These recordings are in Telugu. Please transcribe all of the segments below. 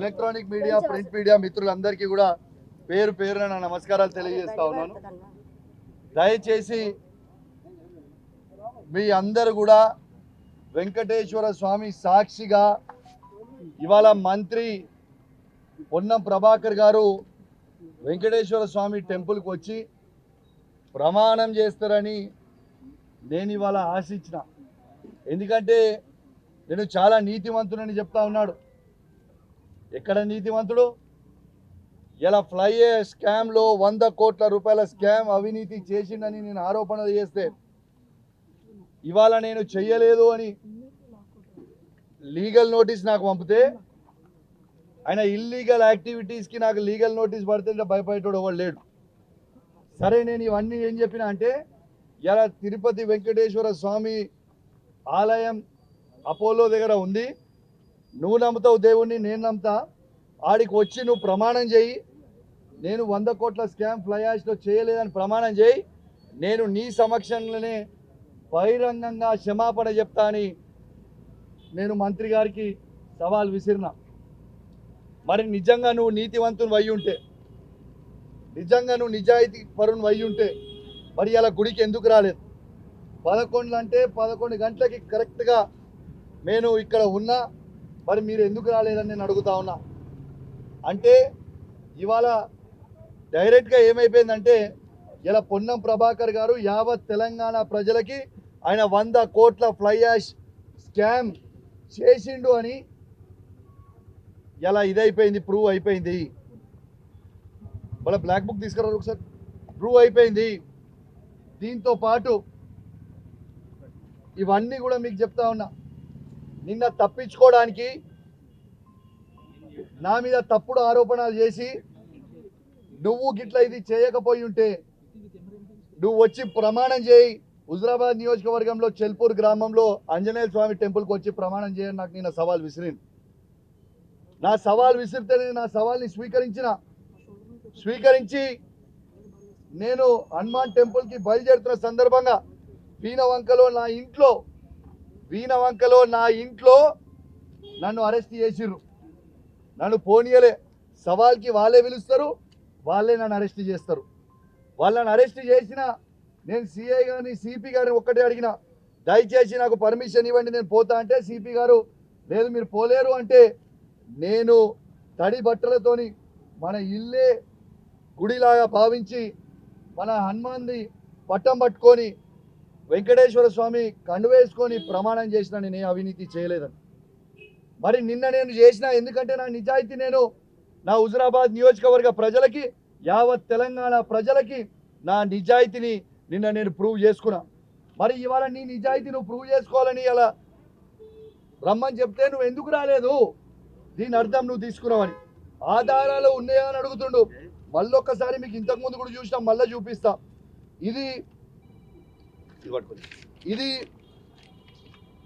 ఎలక్ట్రానిక్ మీడియా ప్రింట్ మీడియా మిత్రులందరికీ కూడా పేరు పేరున నా నమస్కారాలు తెలియజేస్తా ఉన్నాను. దయచేసి మీ అందరూ కూడా వెంకటేశ్వర స్వామి సాక్షిగా ఇవాళ మంత్రి పొన్నం ప్రభాకర్ గారు వెంకటేశ్వర స్వామి టెంపుల్కి వచ్చి ప్రమాణం చేస్తారని నేను ఇవాళ ఆశించిన. ఎందుకంటే నేను చాలా నీతివంతుడని చెప్తా ఉన్నాడు. ఎక్కడ నీతివంతుడు? ఇలా ఫ్లై స్కామ్లో 100 కోట్ల రూపాయల స్కామ్ అవినీతి చేసిందని నేను ఆరోపణలు చేస్తే ఇవాళ నేను చెయ్యలేదు అని లీగల్ నోటీస్ నాకు పంపితే ఆయన ఇల్లీగల్ యాక్టివిటీస్కి నాకు లీగల్ నోటీస్ పడితే భయపడేటోడు ఎవరు లేడు. సరే, నేను ఇవన్నీ ఏం చెప్పినా అంటే ఇలా తిరుపతి వెంకటేశ్వర స్వామి ఆలయం అపోలో దగ్గర ఉంది, నువ్వు నమ్ముతావు దేవుణ్ణి, నేను నమ్ముతా, ఆడికి వచ్చి నువ్వు ప్రమాణం చేయి, నేను 100 కోట్ల స్కామ్ ఫ్లై యాష్లో చేయలేదని ప్రమాణం చేయి, నేను నీ సమక్షంలోనే బహిరంగంగా క్షమాపణ చెప్తా అని నేను మంత్రి గారికి సవాల్ విసిరినా. మరి నిజంగా నువ్వు నీతివంతుని అయి ఉంటే, నిజంగా నువ్వు నిజాయితీ పరుని అయి ఉంటే మరి ఇలా గుడికి ఎందుకు రాలేదు? 11 అంటే 11 గంటలకి కరెక్ట్గా నేను ఇక్కడ ఉన్నా, మరి మీరు ఎందుకు రాలేదని నేను అడుగుతా ఉన్నా. అంటే ఇవాళ డైరెక్ట్గా ఏమైపోయిందంటే ఇలా పొన్నం ప్రభాకర్ గారు యావత్ తెలంగాణ ప్రజలకి ఆయన 100 కోట్ల ఫ్లై యాష్ స్కామ్ చేసిండు అని ఇలా ఇదైపోయింది, ప్రూవ్ అయిపోయింది. వాళ్ళ బ్లాక్ బుక్ తీసుకురారు ఒకసారి, ప్రూవ్ అయిపోయింది. దీంతో పాటు ఇవన్నీ కూడా మీకు చెప్తా ఉన్నా, నిన్న తప్పించుకోవడానికి నా మీద తప్పుడు ఆరోపణలు చేసి నువ్వు గిట్ల ఇది చేయకపోయి ఉంటే నువ్వు వచ్చి ప్రమాణం చేయి, హుజరాబాద్ నియోజకవర్గంలో చెల్పూర్ గ్రామంలో ఆంజనేయ స్వామి టెంపుల్కి వచ్చి ప్రమాణం చేయని నాకు నిన్న సవాల్ విసిరింది. నా సవాల్ విసిరితే నేను నా సవాల్ని స్వీకరించి నేను హనుమాన్ టెంపుల్కి బయలుదేరుతున్న సందర్భంగా వీణవంకలో నా ఇంట్లో నన్ను అరెస్ట్ చేసిర్రు. నన్ను పోనీయలే. సవాల్కి వాళ్ళే పిలుస్తారు, వాళ్ళే నన్ను అరెస్ట్ చేస్తారు. వాళ్ళని అరెస్ట్ చేసిన నేను సిఐ గారిని సిపి గారిని ఒక్కటే అడిగిన, దయచేసి నాకు పర్మిషన్ ఇవ్వండి, నేను పోతా అంటే సిపి గారు లేదు మీరు పోలేరు అంటే నేను తడి బట్టలతోని మన ఇల్లే గుడిలాగా భావించి మన హనుమాన్ని పట్టం పట్టుకొని వెంకటేశ్వర స్వామి కండువేసుకొని ప్రమాణం చేసిన నేను అవినీతి చేయలేదని. మరి నిన్న నేను చేసిన, ఎందుకంటే నా నిజాయితీ నేను నా హుజరాబాద్ నియోజకవర్గ ప్రజలకి యావత్ తెలంగాణ ప్రజలకి నా నిజాయితీని నిన్న నేను ప్రూవ్ చేసుకున్నా. మరి ఇవాళ నీ నిజాయితీ నువ్వు ప్రూవ్ చేసుకోవాలని అలా రమ్మని చెప్తే నువ్వు ఎందుకు రాలేదు? దీని అర్థం నువ్వు తీసుకున్నావని. ఆధారాలు ఉన్నాయా అని అడుగుతుండు. మళ్ళొక్కసారి మీకు ఇంతకుముందు కూడా చూసినా, మళ్ళీ చూపిస్తా. ఇది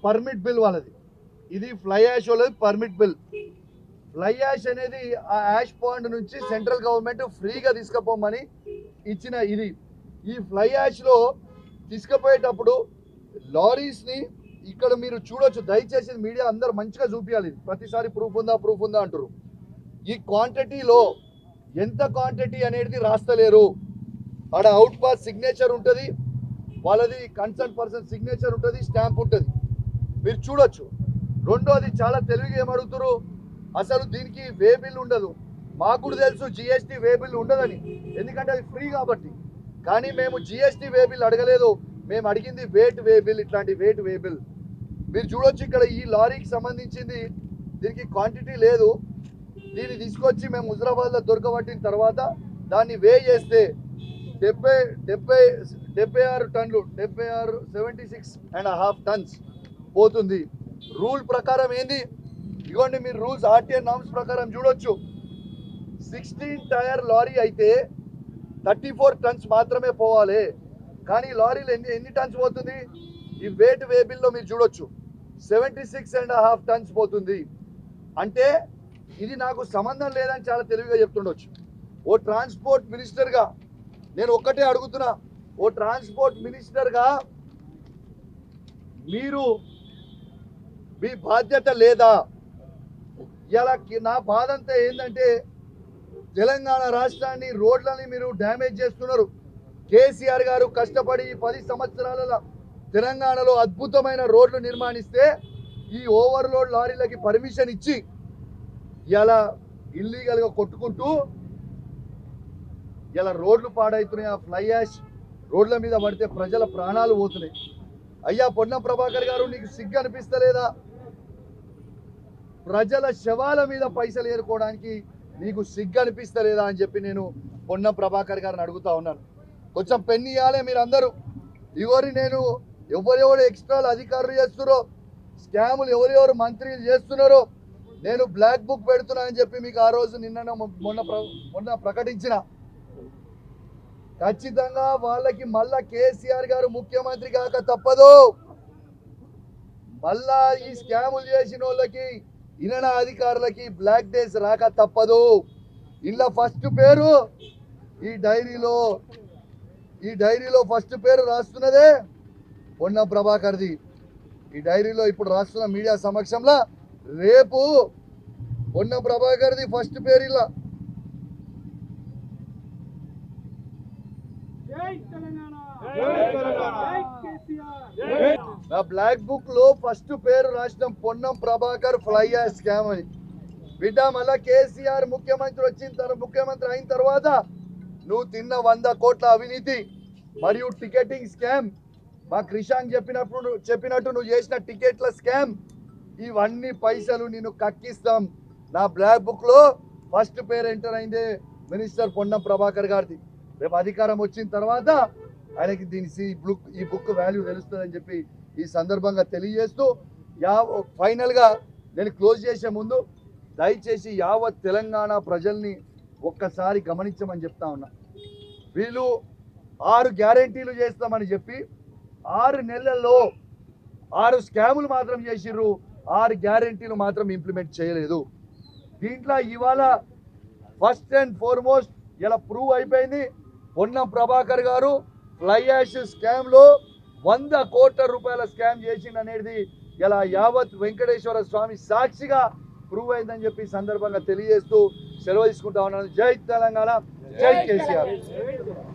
పర్మిట్ బిల్ వాళ్ళది, ఇది ఫ్లై యాష్ వాళ్ళది పర్మిట్ బిల్. ఫ్లై యాష్ అనేది ఆ యాష్ పాండ్ నుంచి సెంట్రల్ గవర్నమెంట్ ఫ్రీగా తీసుకుపోమని ఇచ్చిన ఇది. ఈ ఫ్లై యాష్లో తీసుకుపోయేటప్పుడు లారీస్ని ఇక్కడ మీరు చూడొచ్చు. దయచేసి మీడియా అందరు మంచిగా చూపించాలి, ప్రతిసారి ప్రూఫ్ ఉందా అంటారు. ఈ క్వాంటిటీలో ఎంత క్వాంటిటీ అనేది రాస్తలేరు. ఆడ అవుట్ పాస్ సిగ్నేచర్ ఉంటుంది, వాళ్ళది కన్సర్న్ పర్సన్ సిగ్నేచర్ ఉంటుంది, స్టాంప్ ఉంటుంది, మీరు చూడొచ్చు. రెండోది చాలా తెలివిగా ఏమడుగుతారు, అసలు దీనికి వే బిల్ ఉండదు. మాకు కూడా తెలుసు జిఎస్టీ వే బిల్ ఉండదని, ఎందుకంటే అది ఫ్రీ కాబట్టి. కానీ మేము జిఎస్టీ వే బిల్ అడగలేదు, మేము అడిగింది వేట్ వే బిల్. ఇట్లాంటి వేట్ వే బిల్ మీరు చూడొచ్చు. ఇక్కడ ఈ లారీకి సంబంధించింది దీనికి క్వాంటిటీ లేదు. దీన్ని తీసుకొచ్చి మేము హుజరాబాద్లో దొరకబట్టిన తర్వాత దాన్ని వే చేస్తే 76 టన్నులు, 76.5 టన్స్ పోతుంది. రూల్ ప్రకారం ఏంది, ఇగోండి మీరు రూల్స్ ఆర్టీఐ నామ్స్ ప్రకారం చూడొచ్చు. 16 టైర్ లారీ అయితే 34 టన్స్ మాత్రమే పోవాలి. కానీ లారీలు ఎన్ని టన్స్ పోతుంది? ఈ వేట్ వే బిల్లో మీరు చూడొచ్చు 76.5 టన్స్ పోతుంది. అంటే ఇది నాకు సంబంధం లేదని చాలా తెలివిగా చెప్తుండొచ్చు. ఓ ట్రాన్స్పోర్ట్ మినిస్టర్గా నేను ఒక్కటే అడుగుతున్నా, ఓ ట్రాన్స్పోర్ట్ మినిస్టర్గా మీరు మీ బాధ్యత లేదా? ఇలా నా బాధ అంతా ఏంటంటే తెలంగాణ రాష్ట్రాన్ని రోడ్లని మీరు డ్యామేజ్ చేస్తున్నారు. కేసీఆర్ గారు కష్టపడి 10 సంవత్సరాల తెలంగాణలో అద్భుతమైన రోడ్లు నిర్మాణిస్తే ఈ ఓవర్లోడ్ లారీలకి పర్మిషన్ ఇచ్చి ఇలా ఇల్లీగల్గా కొట్టుకుంటూ ఇలా రోడ్లు పాడవుతున్నాయి. ఆ ఫ్లై యాష్ రోడ్ల మీద పడితే ప్రజల ప్రాణాలు పోతున్నాయి. అయ్యా పొన్నం ప్రభాకర్ గారు, నీకు సిగ్గు అనిపిస్తలేదా? ప్రజల శవాల మీద పైసలు ఏరుకోవడానికి నీకు సిగ్గు అనిపిస్తలేదా అని చెప్పి నేను పొన్నం ప్రభాకర్ గారిని అడుగుతా ఉన్నాను. కొంచెం పెన్ను ఇవ్వాలి మీరు అందరూ. ఇవరి నేను ఎవరెవరు ఎక్స్ట్రాలు అధికారులు చేస్తున్నారో, స్కాములు ఎవరెవరు మంత్రులు చేస్తున్నారో నేను బ్లాక్ బుక్ పెడుతున్నా అని చెప్పి మీకు ఆ రోజు మొన్న ప్రకటించిన. ఖచ్చితంగా వాళ్ళకి మళ్ళా కేసీఆర్ గారు ముఖ్యమంత్రి కాక తప్పదు. మళ్ళా ఈ స్కాములు చేసిన వాళ్ళకి ఇనన అధికారులకి బ్లాక్ డేస్ రాక తప్పదు. ఇలా ఫస్ట్ పేరు ఈ డైరీలో ఫస్ట్ పేరు రాస్తున్నదే పొన్నం ప్రభాకర్ది. ఈ డైరీలో ఇప్పుడు రాస్తున్న మీడియా సమక్షంలో రేపు పొన్నం ప్రభాకర్ది ఫస్ట్ పేరు ఇలా. నా బ్లాక్ బుక్ లో ఫస్ట్ పేరు రాసిన Ponnam Prabhakar fly ash scam అని. బిడ్డ మళ్ళా కేసీఆర్ ముఖ్యమంత్రి అయిన తర్వాత నువ్వు తిన్న 100 కోట్ల అవినీతి మరియు టికెటింగ్ స్కామ్, మా క్రిషాంక్ చెప్పినట్టు నువ్వు చేసిన టికెట్ల స్కామ్, ఇవన్నీ పైసలు నేను కక్కిస్తాం. నా బ్లాక్ బుక్ లో ఫస్ట్ పేరు ఎంటర్ అయిందే మినిస్టర్ పొన్నం ప్రభాకర్ గారిది. రేపు అధికారం వచ్చిన తర్వాత ఆయనకి ఈ బుక్ వాల్యూ తెలుస్తుందని చెప్పి ఈ సందర్భంగా తెలియజేస్తూ ఫైనల్గా నేను క్లోజ్ చేసే ముందు దయచేసి యావత్ తెలంగాణ ప్రజల్ని ఒక్కసారి గమనించమని చెప్తా ఉన్నా. వీళ్ళు 6 గ్యారెంటీలు చేస్తామని చెప్పి 6 నెలల్లో 6 స్కాములు మాత్రం చేసిర్రు, 6 గ్యారెంటీలు మాత్రం ఇంప్లిమెంట్ చేయలేదు. దీంట్లో ఇవాళ ఫస్ట్ అండ్ ఫార్మోస్ట్ ఇలా ప్రూవ్ అయిపోయింది. పొన్నం ప్రభాకర్ గారు ఫ్లై యాష్ స్కామ్లో 100 కోట్ల రూపాయల స్కామ్ చేసిందనేది ఇలా యావత్ వెంకటేశ్వర స్వామి సాక్షిగా ప్రూవ్ అయిందని చెప్పి సందర్భంగా తెలియజేస్తూ సెలవు తీసుకుంటా ఉన్నాను. జై తెలంగాణ, జై కేసీఆర్.